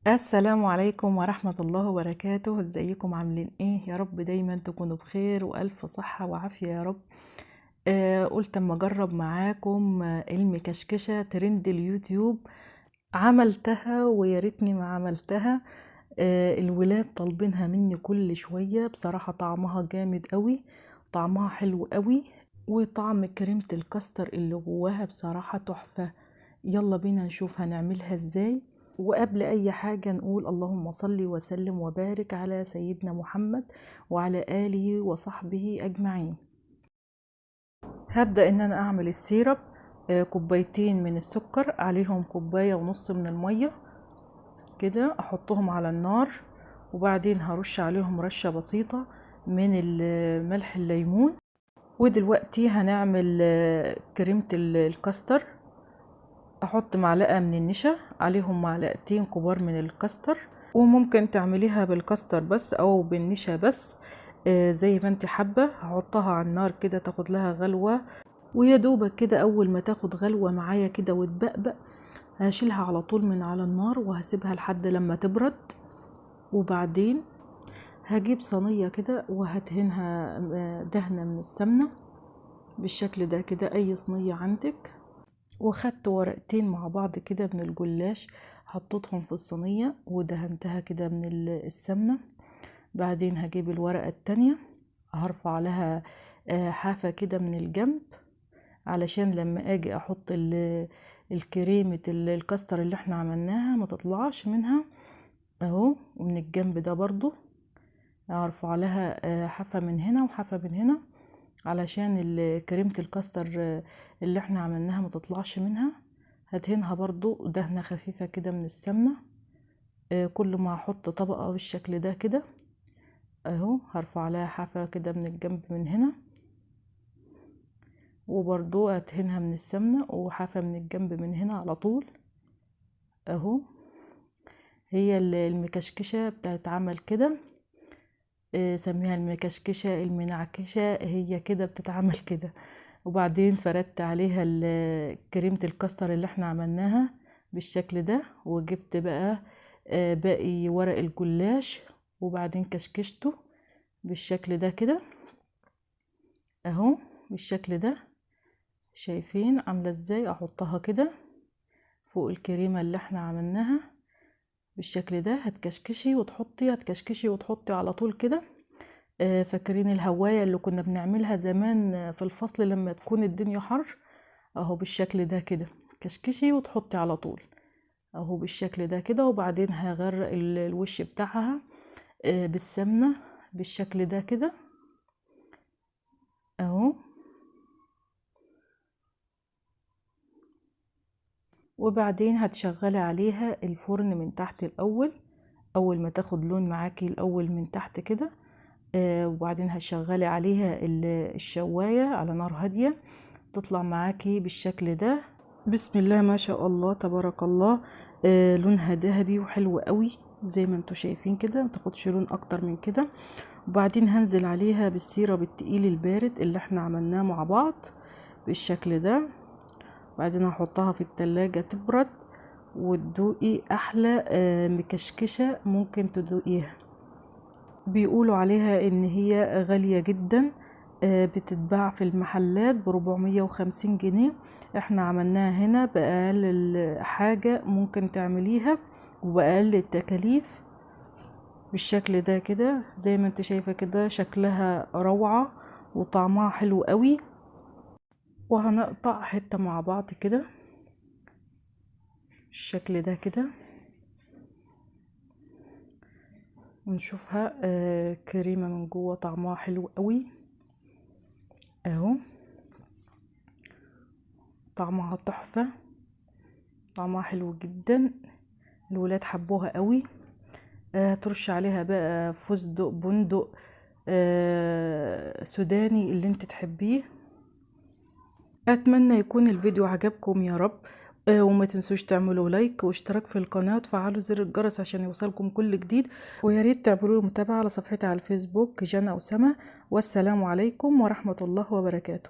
السلام عليكم ورحمة الله وبركاته. ازيكم عاملين ايه؟ يا رب دايما تكونوا بخير والف صحة وعافية يا رب. قلت اما اجرب معاكم المكشكشة ترند اليوتيوب. عملتها ويا ريتني ما عملتها. الولاد طالبينها مني كل شوية، بصراحة طعمها جامد قوي، طعمها حلو قوي، وطعم كريمة الكاستر اللي جواها بصراحة تحفة. يلا بينا نشوف هنعملها ازاي. وقبل اي حاجة نقول اللهم صل وسلم وبارك على سيدنا محمد وعلى آله وصحبه اجمعين. هبدأ ان انا اعمل السيرب. كوبايتين من السكر عليهم كوباية ونص من المية كده، احطهم على النار، وبعدين هرش عليهم رشة بسيطة من ملح الليمون. ودلوقتي هنعمل كريمة الكاستر. احط معلقة من النشا عليهم معلقتين كبار من الكاستر، وممكن تعمليها بالكاستر بس او بالنشا بس، زي ما انت حابة. هحطها على النار كده تاخد لها غلوة، ويا دوبك كده اول ما تاخد غلوة معايا كده وتبقبق، هشيلها على طول من على النار وهسيبها لحد لما تبرد. وبعدين هجيب صينية كده وهدهنها دهنة من السمنة بالشكل ده كده، اي صينية عندك. وخدت ورقتين مع بعض كده من الجلاش، حطيتهم في الصينية ودهنتها كده من السمنة. بعدين هجيب الورقة التانية، هرفع لها حافة كده من الجنب، علشان لما اجي احط الكريمة الكاستر اللي احنا عملناها ما تطلعش منها اهو. ومن الجنب ده برضو هرفع لها حافة من هنا وحافة من هنا، علشان كريمة الكاستر اللي احنا عملناها ما تطلعش منها. هدهنها برضو دهنة خفيفة كده من السمنة. كل ما احط طبقة بالشكل ده كده اهو، هرفع لها حافة كده من الجنب من هنا، وبرضو ادهنها من السمنة وحافة من الجنب من هنا على طول اهو. هي المكشكشة بتتعمل كده، سميها المكشكشة المنعكشة، هي كده بتتعمل كده. وبعدين فردت عليها كريمة الكاستر اللي احنا عملناها بالشكل ده، وجبت بقى باقي ورق الجلاش، وبعدين كشكشته بالشكل ده كده اهو، بالشكل ده. شايفين عاملة ازاي؟ احطها كده فوق الكريمة اللي احنا عملناها بالشكل ده. هتكشكشي وتحطي على طول كده. فاكرين الهواية اللي كنا بنعملها زمان في الفصل لما تكون الدنيا حر؟ اهو بالشكل ده كده، كشكشي وتحطي على طول اهو بالشكل ده كده. وبعدين هغرق الوش بتاعها بالسمنة بالشكل ده كده اهو. وبعدين هتشغلي عليها الفرن من تحت الاول، اول ما تاخد لون معاكي الاول من تحت كده. وبعدين هتشغلي عليها الشواية على نار هادية، تطلع معاكي بالشكل ده. بسم الله ما شاء الله تبارك الله. لونها ذهبي وحلو قوي زي ما انتوا شايفين كده، متاخدش لون اكتر من كده. وبعدين هنزل عليها بالسيرب التقيل البارد اللي احنا عملناه مع بعض بالشكل ده. بعدين هحطها في التلاجة تبرد، وتدوقي احلى مكشكشة ممكن تدوقيها. بيقولوا عليها ان هي غالية جدا، بتتباع في المحلات ب450 جنيه. احنا عملناها هنا بأقل حاجة ممكن تعمليها وبأقل التكاليف بالشكل ده كده. زي ما انت شايفة كده شكلها روعة وطعمها حلو قوي. وهنقطع حتة مع بعض كده بالشكل ده كده، ونشوفها كريمة من جوه، طعمها حلو قوي اهو، طعمها تحفة، طعمها حلو جدا. الولاد حبوها قوي. ترش عليها بقى فستق، بندق، سوداني، اللي انت تحبيه. اتمنى يكون الفيديو عجبكم يا رب. وما تنسوش تعملوا لايك واشتراك في القناة وتفعلوا زر الجرس عشان يوصلكم كل جديد. ويا ريت تعملوا متابعة على صفحتي على الفيسبوك جنى أسامة. والسلام عليكم ورحمة الله وبركاته.